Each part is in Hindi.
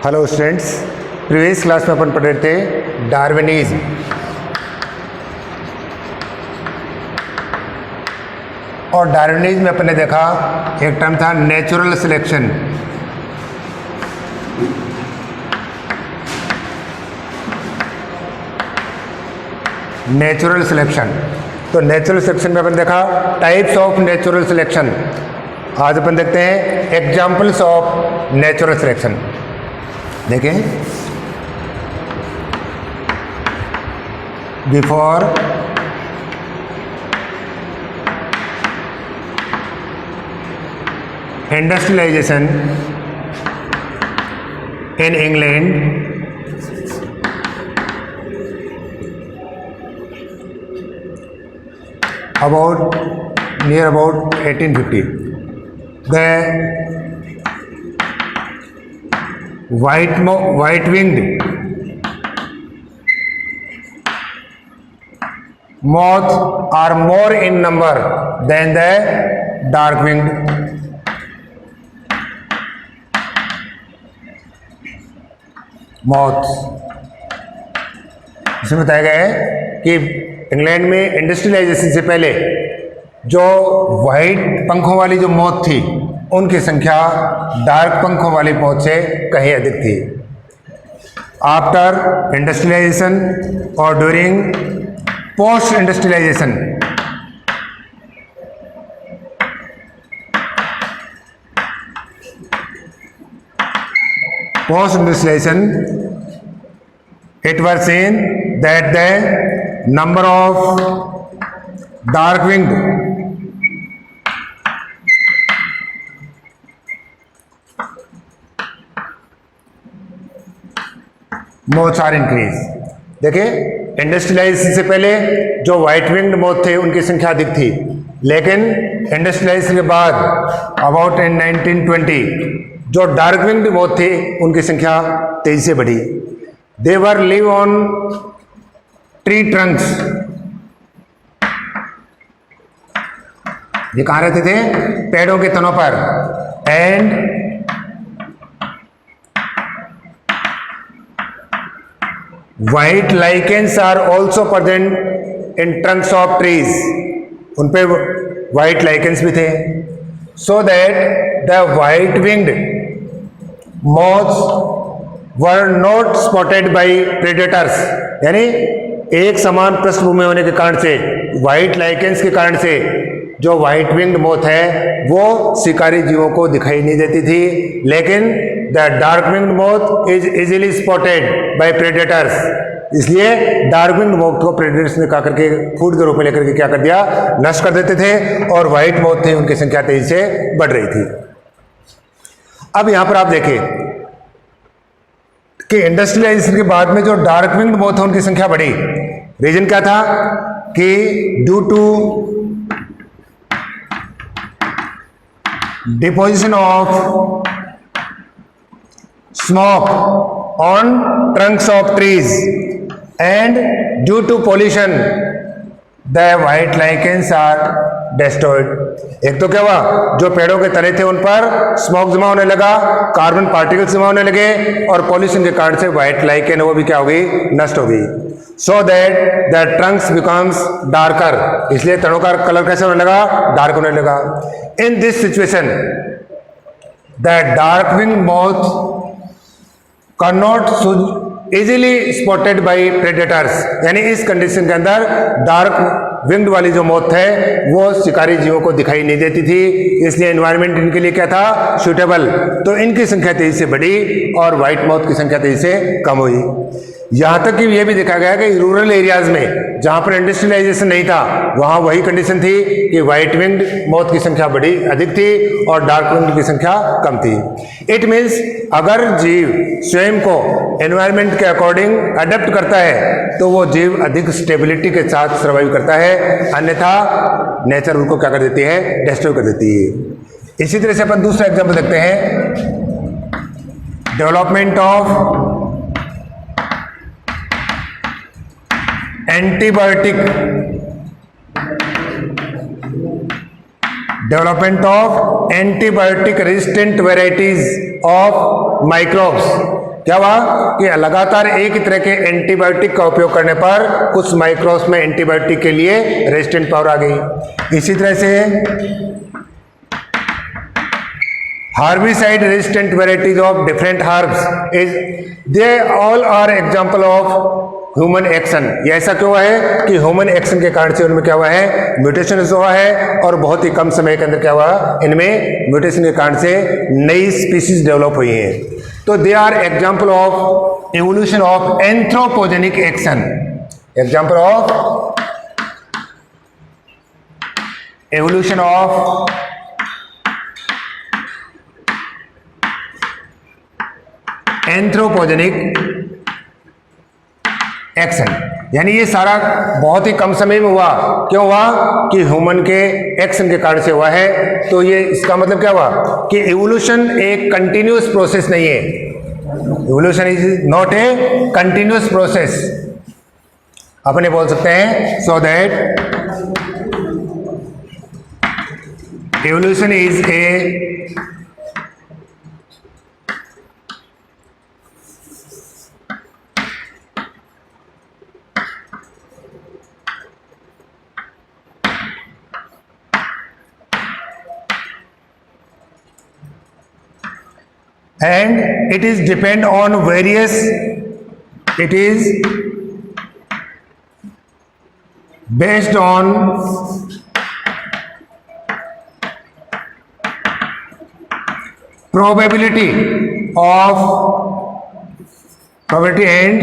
हेलो स्टूडेंट्स, प्रीवियस क्लास में अपन पढ़ रहे थे डार्विनिज्म। और डार्विनिज्म में अपन ने देखा एक टर्म था नेचुरल सिलेक्शन। नेचुरल सिलेक्शन, तो नेचुरल सिलेक्शन में अपन देखा टाइप्स ऑफ नेचुरल सिलेक्शन। आज अपन देखते हैं एग्जाम्पल्स ऑफ नेचुरल सिलेक्शन। देखें, before industrialisation in England, near about 1850, the white-winged moths are more in number than the dark-winged moths। इसमें बताया गया है कि इंग्लैंड में इंडस्ट्रियलाइजेशन से पहले जो वाइट पंखों वाली जो मौत थी उनकी संख्या डार्क पंखों वाली मौत से कहीं अधिक थी। आफ्टर इंडस्ट्रियलाइजेशन और during post industrialisation it was seen that the number of dark-winged moths are increased। देखिए, इंडस्ट्रियलाइजेशन से पहले जो व्हाइट विंग्ड मोथ थे उनकी संख्या अधिक थी, लेकिन इंडस्ट्रियलाइजेशन के बाद अबाउट इन 1920 जो डार्क विंग्ड मोथ थे उनकी संख्या तेजी से बढ़ी। They were live on tree trunks। ये कहाँ रहते थे? पेड़ों के तनों पर। And white lichens are also present in trunks of trees। उन पे white lichens भी थे। So that the white winged moths were not spotted by predators। यानी एक समान पृष्ठभूमि होने के कारण से, व्हाइट लाइकेंस के कारण से जो व्हाइट विंग्ड मोथ है वो शिकारी जीवों को दिखाई नहीं देती थी, लेकिन the dark winged moth is easily spotted by predators. इसलिए डार्क विंग्ड मोथ को प्रेडेटर्स ने क्या करके फूड के रूप में लेकर के क्या कर दिया, नष्ट कर देते थे, और व्हाइट मोथ थे उनकी संख्या तेजी से बढ़ रही थी। अब यहां पर आप देखिए कि इंडस्ट्रियलाइजेशन के बाद में जो डार्क विंग्ड मोथ है उनकी संख्या बढ़ी। रीजन क्या था कि due to deposition of smoke on trunks of trees and due to pollution the white lichens are destroyed. एक तो क्या हुआ, जो पेड़ों के तले थे उन पर स्मोक जमा होने लगा, कार्बन पार्टिकल्स जमा होने लगे, और पॉल्यूशन के कारण से व्हाइट लाइकेन वो भी क्या हो गई, नष्ट हो गई। So that the Trunks becomes darker. इसलिए तनों का कलर कैसे होने लगा, डार्क होने लगा। In this situation the dark wing moth can not easily spotted by predators. यानी इस कंडीशन के अंदर डार्क विंग्ड वाली जो मोथ है वो शिकारी जीवों को दिखाई नहीं देती थी, इसलिए एनवायरनमेंट इनके लिए क्या था, सूटेबल। तो इनकी संख्या तेजी से बढ़ी और व्हाइट मोथ की संख्या तेजी से कम हुई। यहाँ तक कि यह भी देखा गया कि रूरल एरियाज में जहाँ पर इंडस्ट्रियलाइजेशन नहीं था वहाँ वही कंडीशन थी कि व्हाइट विंग्ड मोथ की संख्या अधिक थी और डार्क विंग्ड की संख्या कम थी। इट मीन्स अगर जीव स्वयं को एनवायरनमेंट के अकॉर्डिंग अडेप्ट करता है तो वो जीव अधिक स्टेबिलिटी के साथ सर्वाइव करता है, अन्यथा नेचर उनको क्या कर देती है, डिस्ट्रॉय कर देती है। इसी तरह से अपन दूसरा एग्जाम्पल देखते हैं, development of antibiotic development of antibiotic resistant varieties of microbes क्या हुआ कि लगातार एक ही तरह के एंटीबायोटिक का उपयोग करने पर कुछ माइक्रोब्स में एंटीबायोटिक के लिए रेजिस्टेंट पावर आ गई। इसी तरह से herbicide resistant varieties of different herbs is they all are example of human action. ये ऐसा क्यों है कि ह्यूमन एक्शन के कारण से उनमें क्या हुआ है, म्यूटेशन हुआ है, और बहुत ही कम समय के अंदर क्या हुआ, इनमें म्यूटेशन के कारण से नई स्पीसीज डेवलप हुई हैं। तो they are example of evolution of anthropogenic action. Example of evolution of anthropogenic action, यानी ये सारा बहुत ही कम समय में हुआ। क्यों हुआ कि ह्यूमन के एक्शन के कारण से हुआ है। तो ये इसका मतलब क्या हुआ कि इवोल्यूशन एक कंटिन्यूअस प्रोसेस नहीं है। Evolution is not a continuous process. अपने बोल सकते हैं so that evolution is a and it is depend on various, it is based on probability and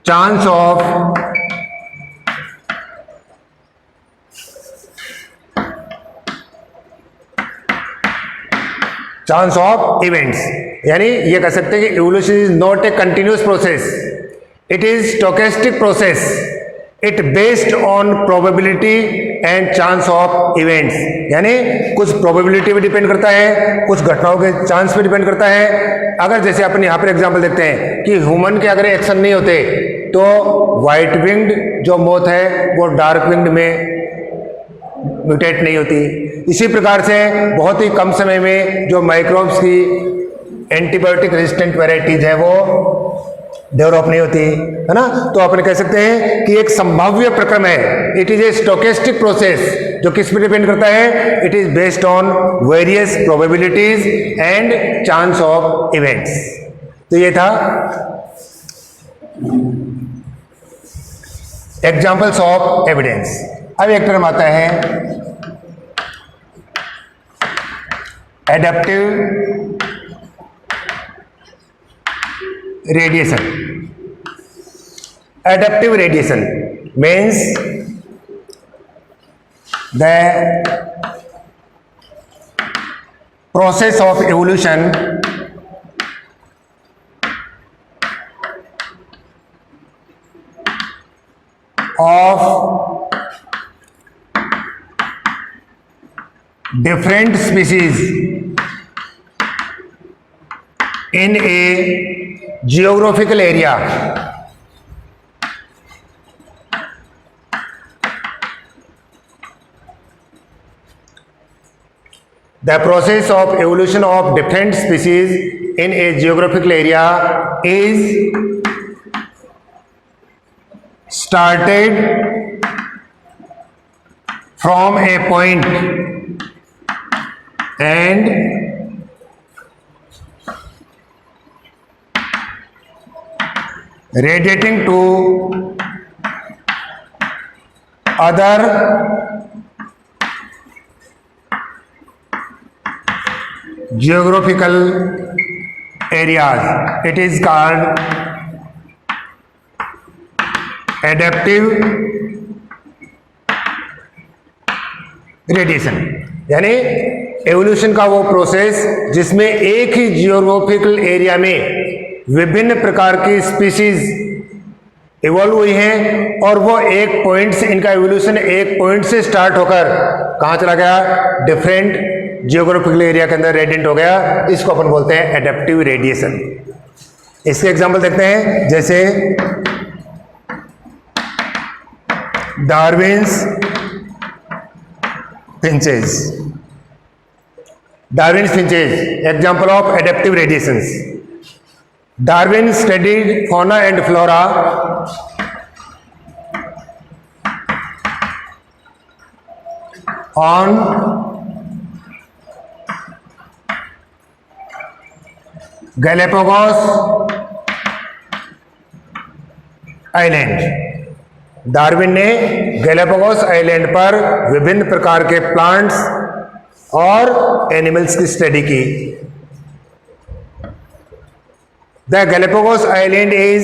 chance of chance of events. यानी ये कह सकते हैं कि evolution is not a continuous process, it is stochastic process, it based on probability and chance of events. यानी कुछ प्रोबेबिलिटी पे डिपेंड करता है, कुछ घटनाओं के चांस पे डिपेंड करता है। अगर जैसे अपन यहाँ पर एग्जांपल देखते हैं कि ह्यूमन के अगर एक्शन नहीं होते तो व्हाइट विंग्ड जो मोथ है वो डार्क विंग्ड में म्यूटेट नहीं होती। इसी प्रकार से बहुत ही कम समय में जो माइक्रोब्स की एंटीबायोटिक रेजिस्टेंट वैरायटीज है वो डेवलप नहीं होती, है ना। तो अपन कह सकते हैं कि एक संभाव्य प्रक्रम है, it is a stochastic process, जो किस पे डिपेंड करता है, it is based on various probabilities and chance of events. तो ये था एग्जाम्पल्स ऑफ एविडेंस। अब एक टर्म आता है adaptive radiation. Adaptive radiation means the process of evolution of different species in a geographical area. The process of evolution of different species in a geographical area is started from a point and radiating to other geographical areas. It is called adaptive radiation। यानी एवोल्यूशन का वो प्रोसेस जिसमें एक ही जियोग्राफिकल एरिया में विभिन्न प्रकार की स्पीशीज इवॉल्व हुई हैं और वो एक पॉइंट से, इनका एवोल्यूशन एक पॉइंट से स्टार्ट होकर कहाँ चला गया, डिफरेंट जियोग्राफिकल एरिया के अंदर रेडिएंट हो गया। इसको अपन बोलते हैं एडेप्टिव रेडिएशन। इसके एग्जांपल देखते हैं, जैसे Darwin's finches. Darwin's finches, example of adaptive radiations. Darwin studied fauna and flora on Galapagos island. Darwin ने गैलापागोस आइलैंड पर विभिन्न प्रकार के प्लांट्स और एनिमल्स की स्टडी की। The Galapagos island is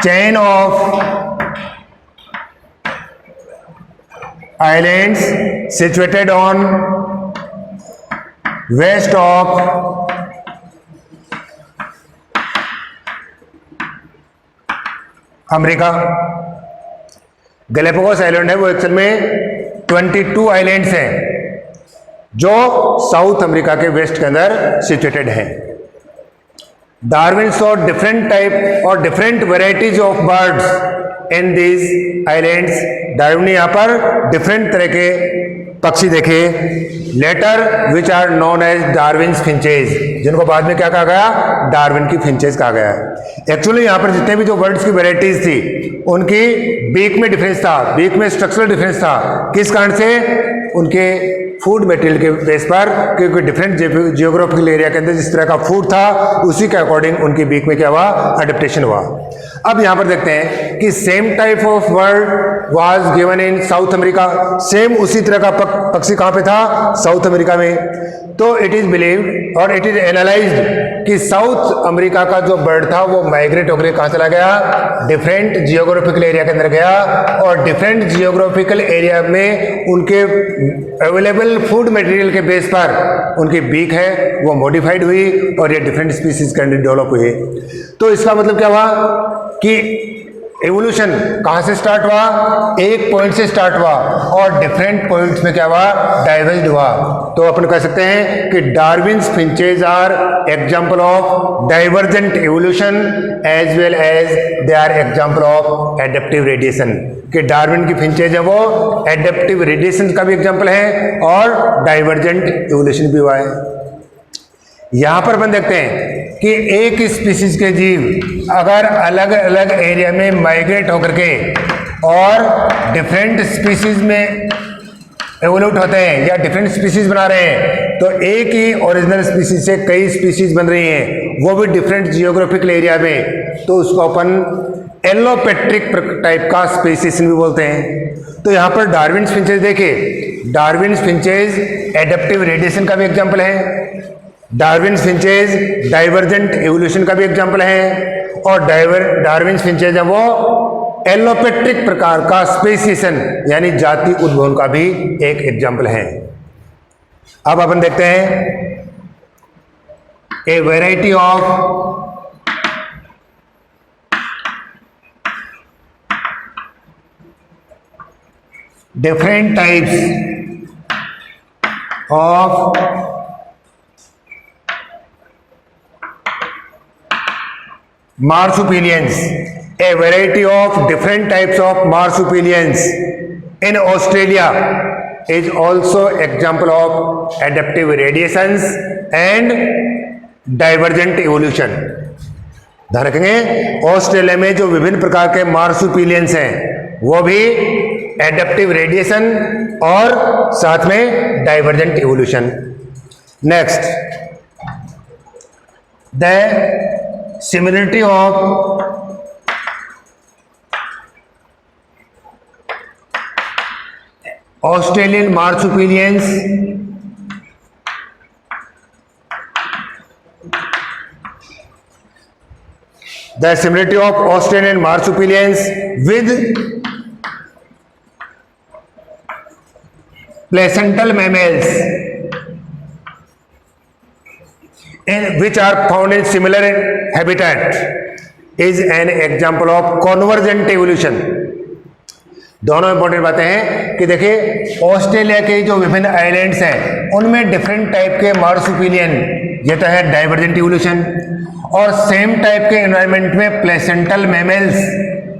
chain of islands situated on west of America. Galapagos island है वो एक्चुअल में 22 आइलैंड्स हैं जो साउथ अमेरिका के वेस्ट के अंदर सिचुएटेड हैं। डार्विन सॉ डिफरेंट टाइप और different varieties of birds in these islands. Darwin ने यहाँ पर डिफरेंट तरह के पक्षी देखे। Later which are known as Darwin's finches, जिनको बाद में क्या कहा गया, डार्विन की फिंचेज कहा गया। एक्चुअली यहाँ पर जितने भी जो बर्ड्स की वेराइटीज थी उनकी बीक में डिफरेंस था, बीक में स्ट्रक्चरल डिफरेंस था। किस कारण से? उनके फूड मटेरियल के बेस पर, क्योंकि डिफरेंट जियोग्राफिकल एरिया के अंदर जिस तरह का फूड था उसी के अकॉर्डिंग उनकी बीक में क्या हुआ, अडेप्टेशन हुआ। अब यहाँ पर देखते हैं कि same type of bird was given in south America. Same उसी तरह का पक्षी कहाँ पे था, साउथ अमेरिका में। तो इट इज बिलीव्ड और इट इज एनालाइज्ड कि साउथ अमेरिका का जो बर्ड था वो माइग्रेट होकर कहाँ चला गया, डिफरेंट जियोग्राफिकल एरिया के अंदर गया और डिफरेंट जियोग्राफिकल एरिया में उनके अवेलेबल फूड मटेरियल के बेस पर उनकी बीक है वो मॉडिफाइड हुई और ये डिफरेंट स्पीसीज के अंदर डेवलप हुई। तो इसका मतलब क्या हुआ कि एवोल्यूशन कहाँ से स्टार्ट हुआ, एक पॉइंट से स्टार्ट हुआ और डिफरेंट पॉइंट्स में क्या हुआ, डाइवर्ज हुआ। तो अपन कह सकते हैं कि Darwin's finches are example of divergent evolution as well as they are example of adaptive radiation. कि डार्विन की फिंचेज है वो एडेप्टिव रेडिएशन का भी एग्जाम्पल है और डाइवर्जेंट एवोल्यूशन भी हुआ है। यहां पर अपन देखते हैं कि एक स्पीसीज के जीव अगर अलग अलग एरिया में माइग्रेट होकर के और डिफरेंट स्पीसीज में एवोल्यूट होते हैं या डिफरेंट स्पीसीज बना रहे हैं, तो एक ही ओरिजिनल स्पीसीज से कई स्पीसीज बन रही हैं, वो भी डिफरेंट जियोग्राफिकल एरिया में, तो उसको अपन एलोपेट्रिक टाइप का स्पीसीज भी बोलते हैं। तो यहाँ पर डार्विन फिंचेज देखिए, डार्विन फिंचेज एडेप्टिव रेडिएशन का भी एग्जाम्पल है, डार्विन फिंचेज डाइवर्जेंट एवोल्यूशन का भी एग्जाम्पल है और डार्विन फिंचेज है वो एलोपेट्रिक प्रकार का स्पेसिएशन यानी जाति उद्भवन का भी एक एग्जाम्पल है। अब अपन देखते हैं ए variety of different types of marsupials, a variety of different types of marsupials in Australia is also example of adaptive radiations and divergent evolution। ध्यान रखेंगे, ऑस्ट्रेलिया में जो विभिन्न प्रकार के मार्सुपिलियंस हैं वो भी एडेप्टिव रेडिएशन और साथ में divergent evolution. Next, the similarity of Australian marsupials the similarity of Australian marsupials with placental mammals which are found in similar habitat is an example of convergent evolution। दोनों इंपॉर्टेंट बातें हैं कि देखिए ऑस्ट्रेलिया के जो विभिन्न आइलैंड्स हैं उनमें डिफरेंट टाइप के मार्सुपिलियन, ये तो है डाइवर्जेंट इवोल्यूशन, और सेम टाइप के एनवायरनमेंट में प्लेसेंटल मैमल्स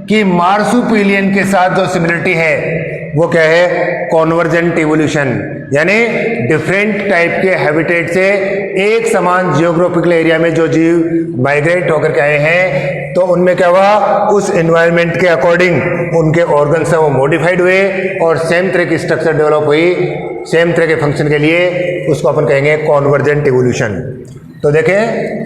की मार्सुपिलियन के साथ जो सिमिलरिटी है वो क्या है, कॉन्वर्जेंट इवोल्यूशन। यानी डिफरेंट टाइप के हैबिटेट से एक समान जियोग्राफिकल एरिया में जो जीव माइग्रेट होकर के आए हैं, तो उनमें क्या हुआ, उस एनवायरनमेंट के अकॉर्डिंग उनके ऑर्गन्स हैं वो मॉडिफाइड हुए और सेम तरह की स्ट्रक्चर डेवलप हुई, सेम तरह के फंक्शन के लिए। उसको अपन कहेंगे कॉन्वर्जेंट इवोल्यूशन। तो देखें,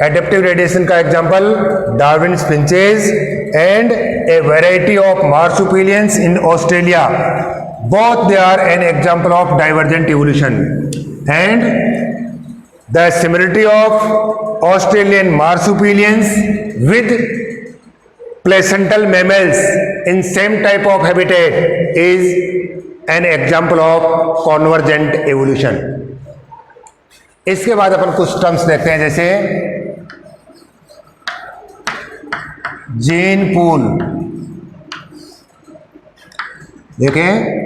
एडेप्टिव रेडिएशन का example Darwin's finches and a variety of marsupialians in Australia, both they are an example of divergent evolution, and the similarity of Australian marsupials with placental mammals in same type of habitat is an example of convergent evolution. इसके बाद अपन कुछ टर्म्स देखते हैं, जैसे जीन पूल। देखें,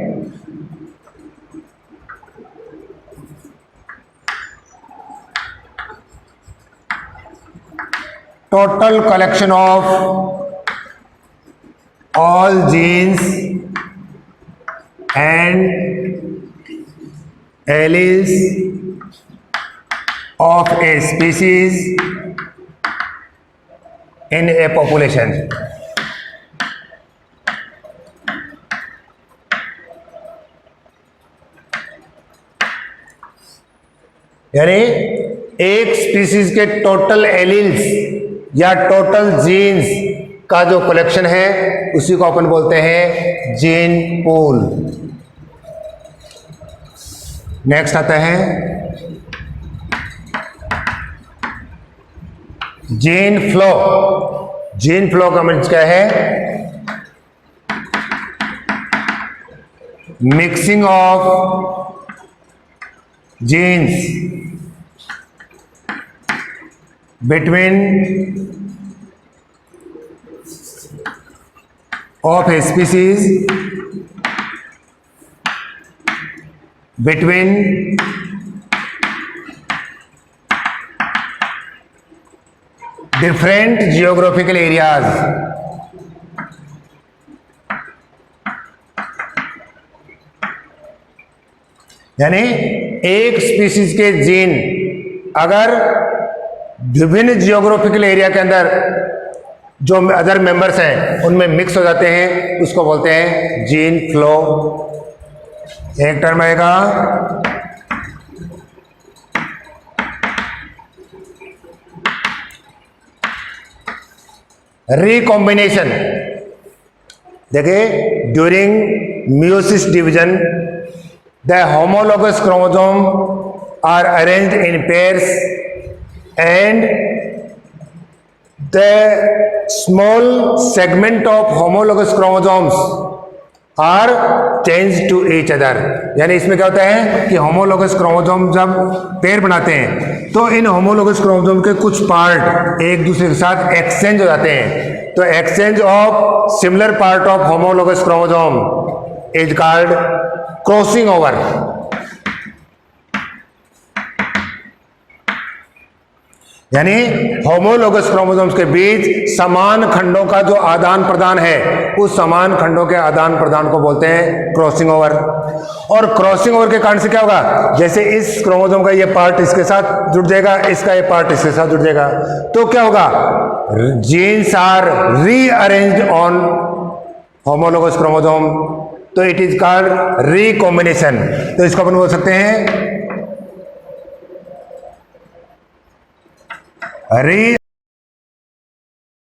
total collection of all genes and alleles of a species in a population। यानी एक स्पीसीज के टोटल एलील्स या टोटल जीन्स का जो कलेक्शन है उसी को अपन बोलते हैं जीन पूल। नेक्स्ट आता है जीन फ्लो। जीन फ्लो का मतलब क्या है, mixing of genes between of a species, between different geographical areas। यानी एक स्पीसीज के जीन अगर विभिन्न जियोग्राफिकल एरिया के अंदर जो अदर मेंबर्स हैं उनमें मिक्स हो जाते हैं, उसको बोलते हैं जीन फ्लो। एक टर्म आएगा रिकॉम्बिनेशन। देखिए, during meiosis division the homologous chromosome are arranged in pairs and the small segment of homologous chromosomes are changed to each other। यानी इसमें क्या होता है कि होमोलोगस क्रोमोसोम जब पेयर बनाते हैं तो इन होमोलोगस क्रोमोसोम के कुछ पार्ट एक दूसरे के साथ एक्सचेंज हो जाते हैं। तो exchange of similar part of homologous chromosome is called crossing over. यानी होमोलोगस क्रोमोसोम्स के बीच समान खंडों का जो आदान प्रदान है, उस समान खंडों के आदान प्रदान को बोलते हैं क्रॉसिंग ओवर। और क्रॉसिंग ओवर के कारण से क्या होगा, जैसे इस क्रोमोसोम का ये पार्ट इसके साथ जुड़ जाएगा, इसका ये पार्ट इसके साथ जुड़ जाएगा, तो क्या होगा, genes are rearranged on homologous chromosome, तो इट इज कॉल्ड रिकॉम्बिनेशन। तो इसको अपन बोल सकते हैं री